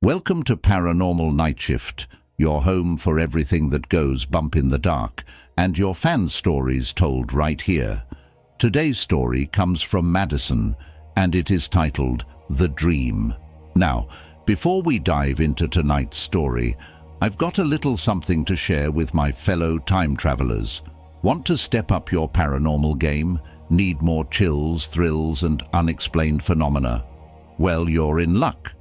Welcome to Paranormal Nightshift, your home for everything that goes bump in the dark, and your fan stories told right here. Today's story comes from Maddison, and it is titled The Dream. Now, before we dive into tonight's story, I've got a little something to share with my fellow time travelers. Want to step up your paranormal game? Need more chills, thrills, and unexplained phenomena? Well, you're in luck.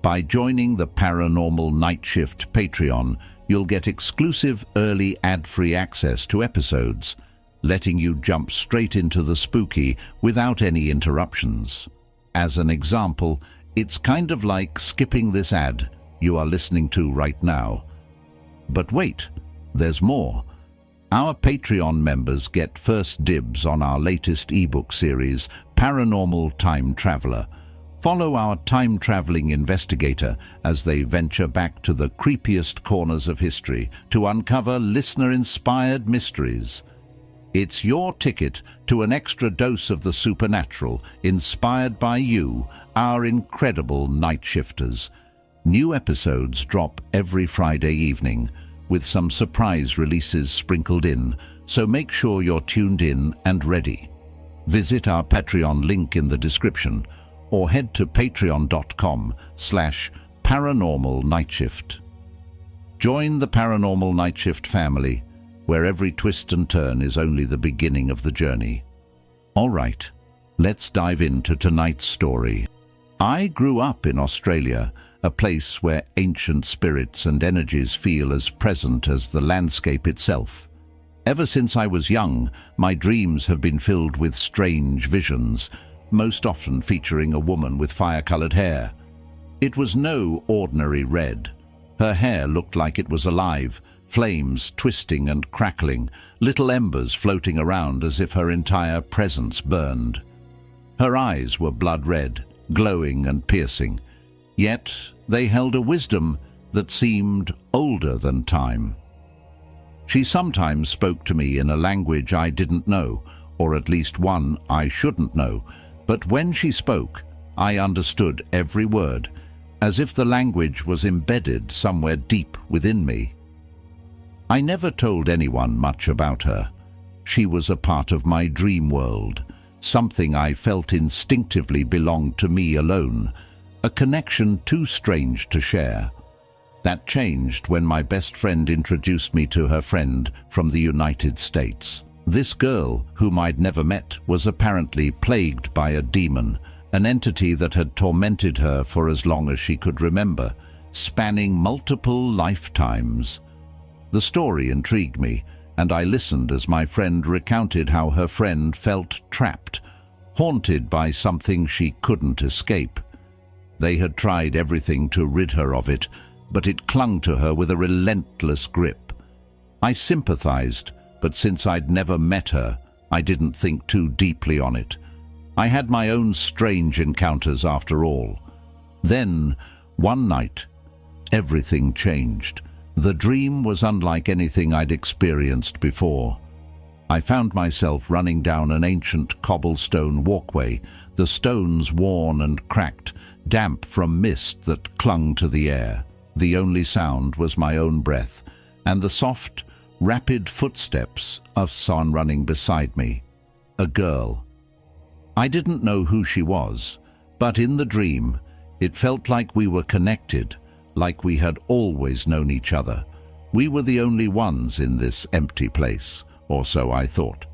By joining the Paranormal Nightshift Patreon, you'll get exclusive early ad-free access to episodes, letting you jump straight into the spooky without any interruptions. As an example, it's kind of like skipping this ad you are listening to right now. But wait, there's more. Our Patreon members get first dibs on our latest ebook series, Paranormal Time Traveler. Follow our time-traveling investigator as they venture back to the creepiest corners of history to uncover listener-inspired mysteries. It's your ticket to an extra dose of the supernatural, inspired by you, our incredible night shifters. New episodes drop every Friday evening, with some surprise releases sprinkled in, so make sure you're tuned in and ready. Visit our Patreon link in the description, or head to patreon.com/paranormalnightshift. Join the Paranormal Nightshift family, where every twist and turn is only the beginning of the journey. All right, let's dive into tonight's story. I grew up in Australia, a place where ancient spirits and energies feel as present as the landscape itself. Ever since I was young, my dreams have been filled with strange visions, most often featuring a woman with fire-colored hair. It was no ordinary red. Her hair looked like it was alive, flames twisting and crackling, little embers floating around as if her entire presence burned. Her eyes were blood red, glowing and piercing, yet they held a wisdom that seemed older than time. She sometimes spoke to me in a language I didn't know, or at least one I shouldn't know, but when she spoke, I understood every word, as if the language was embedded somewhere deep within me. I never told anyone much about her. She was a part of my dream world, something I felt instinctively belonged to me alone, a connection too strange to share. That changed when my best friend introduced me to her friend from the United States. This girl, whom I'd never met, was apparently plagued by a demon, an entity that had tormented her for as long as she could remember, spanning multiple lifetimes. The story intrigued me, and I listened as my friend recounted how her friend felt trapped, haunted by something she couldn't escape. They had tried everything to rid her of it, but it clung to her with a relentless grip. I sympathized, but since I'd never met her, I didn't think too deeply on it. I had my own strange encounters after all. Then, one night, everything changed. The dream was unlike anything I'd experienced before. I found myself running down an ancient cobblestone walkway, the stones worn and cracked, damp from mist that clung to the air. The only sound was my own breath, and the soft, rapid footsteps of someone running beside me. A girl. I didn't know who she was, but in the dream, it felt like we were connected, like we had always known each other. We were the only ones in this empty place, or so I thought.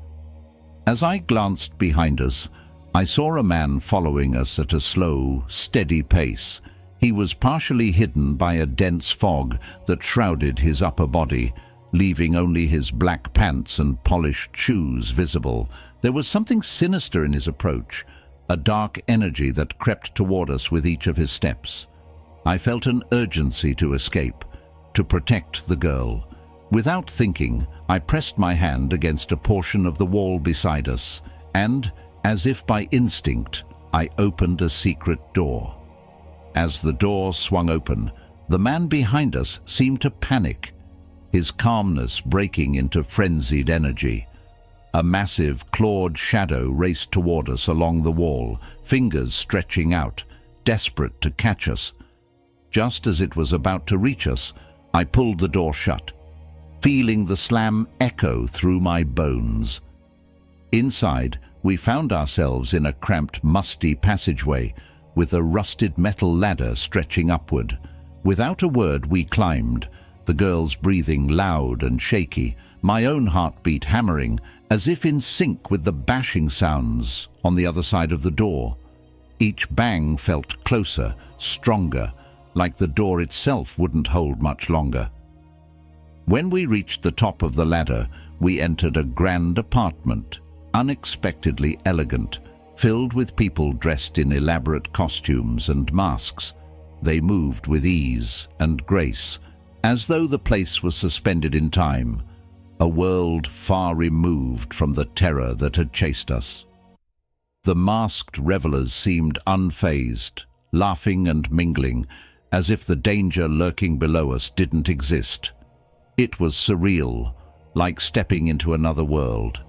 As I glanced behind us, I saw a man following us at a slow, steady pace. He was partially hidden by a dense fog that shrouded his upper body, leaving only his black pants and polished shoes visible. There was something sinister in his approach, a dark energy that crept toward us with each of his steps. I felt an urgency to escape, to protect the girl. Without thinking, I pressed my hand against a portion of the wall beside us, and, as if by instinct, I opened a secret door. As the door swung open, the man behind us seemed to panic, his calmness breaking into frenzied energy. A massive, clawed shadow raced toward us along the wall, fingers stretching out, desperate to catch us. Just as it was about to reach us, I pulled the door shut, feeling the slam echo through my bones. Inside, we found ourselves in a cramped, musty passageway with a rusted metal ladder stretching upward. Without a word, we climbed, the girls breathing loud and shaky, my own heartbeat hammering, as if in sync with the bashing sounds on the other side of the door. Each bang felt closer, stronger, like the door itself wouldn't hold much longer. When we reached the top of the ladder, we entered a grand apartment, unexpectedly elegant, filled with people dressed in elaborate costumes and masks. They moved with ease and grace, as though the place was suspended in time, a world far removed from the terror that had chased us. The masked revelers seemed unfazed, laughing and mingling, as if the danger lurking below us didn't exist. It was surreal, like stepping into another world.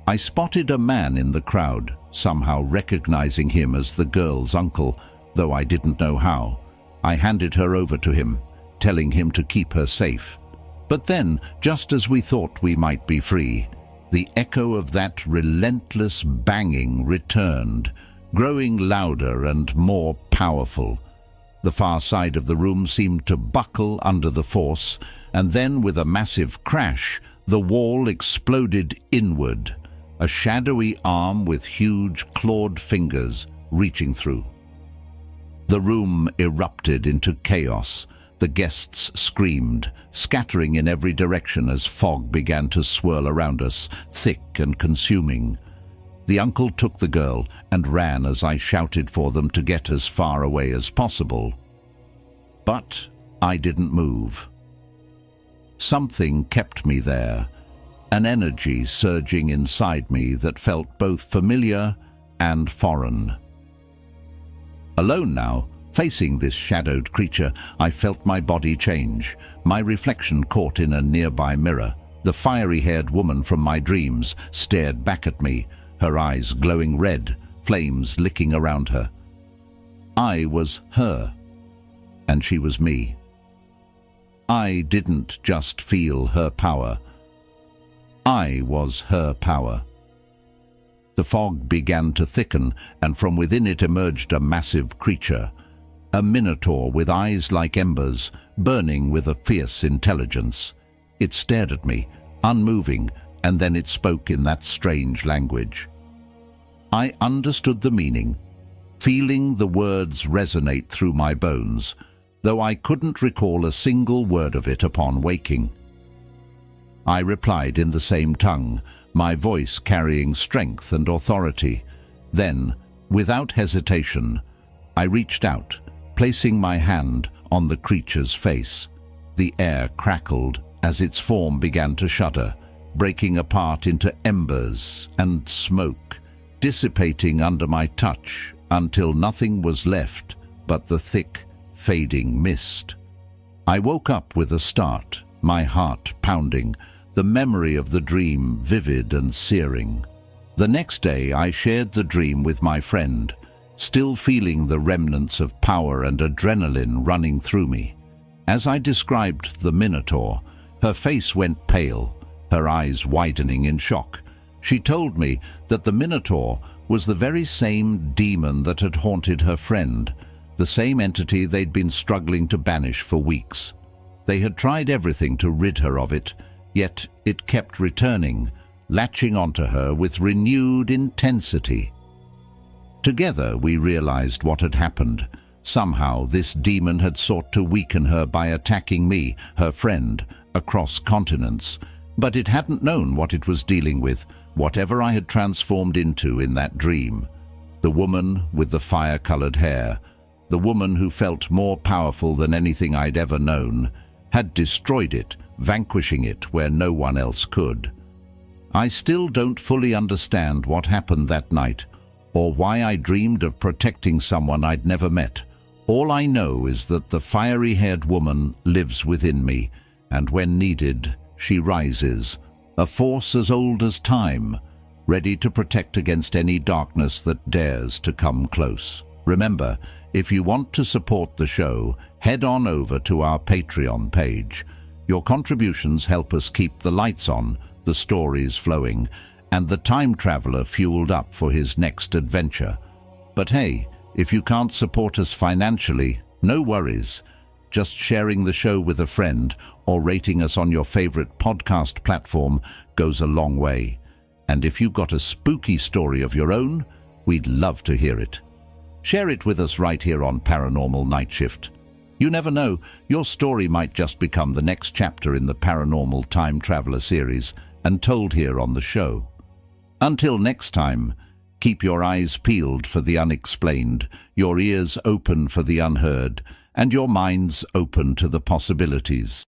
I spotted a man in the crowd, somehow recognizing him as the girl's uncle, though I didn't know how. I handed her over to him, telling him to keep her safe. But then, just as we thought we might be free, the echo of that relentless banging returned, growing louder and more powerful. The far side of the room seemed to buckle under the force, and then with a massive crash, the wall exploded inward, a shadowy arm with huge clawed fingers reaching through. The room erupted into chaos. The guests screamed, scattering in every direction as fog began to swirl around us, thick and consuming. The uncle took the girl and ran as I shouted for them to get as far away as possible. But I didn't move. Something kept me there, an energy surging inside me that felt both familiar and foreign. Alone now, facing this shadowed creature, I felt my body change, my reflection caught in a nearby mirror. The fiery-haired woman from my dreams stared back at me, her eyes glowing red, flames licking around her. I was her, and she was me. I didn't just feel her power. I was her power. The fog began to thicken, and from within it emerged a massive creature, a minotaur with eyes like embers, burning with a fierce intelligence. It stared at me, unmoving, and then it spoke in that strange language. I understood the meaning, feeling the words resonate through my bones, though I couldn't recall a single word of it upon waking. I replied in the same tongue, my voice carrying strength and authority. Then, without hesitation, I reached out, placing my hand on the creature's face. The air crackled as its form began to shudder, breaking apart into embers and smoke, dissipating under my touch until nothing was left but the thick, fading mist. I woke up with a start, my heart pounding, the memory of the dream vivid and searing. The next day I shared the dream with my friend, still feeling the remnants of power and adrenaline running through me. As I described the Minotaur, her face went pale, her eyes widening in shock. She told me that the Minotaur was the very same demon that had haunted her friend, the same entity they'd been struggling to banish for weeks. They had tried everything to rid her of it, yet it kept returning, latching onto her with renewed intensity. Together we realized what had happened. Somehow this demon had sought to weaken her by attacking me, her friend, across continents, but it hadn't known what it was dealing with, whatever I had transformed into in that dream. The woman with the fire-colored hair, the woman who felt more powerful than anything I'd ever known, had destroyed it, vanquishing it where no one else could. I still don't fully understand what happened that night, or why I dreamed of protecting someone I'd never met. All I know is that the fiery-haired woman lives within me, and when needed, she rises, a force as old as time, ready to protect against any darkness that dares to come close. Remember, if you want to support the show, head on over to our Patreon page. Your contributions help us keep the lights on, the stories flowing, and the time traveler fueled up for his next adventure. But hey, if you can't support us financially, no worries. Just sharing the show with a friend or rating us on your favorite podcast platform goes a long way. And if you've got a spooky story of your own, we'd love to hear it. Share it with us right here on Paranormal Nightshift. You never know, your story might just become the next chapter in the Paranormal Time Traveler series and told here on the show. Until next time, keep your eyes peeled for the unexplained, your ears open for the unheard, and your minds open to the possibilities.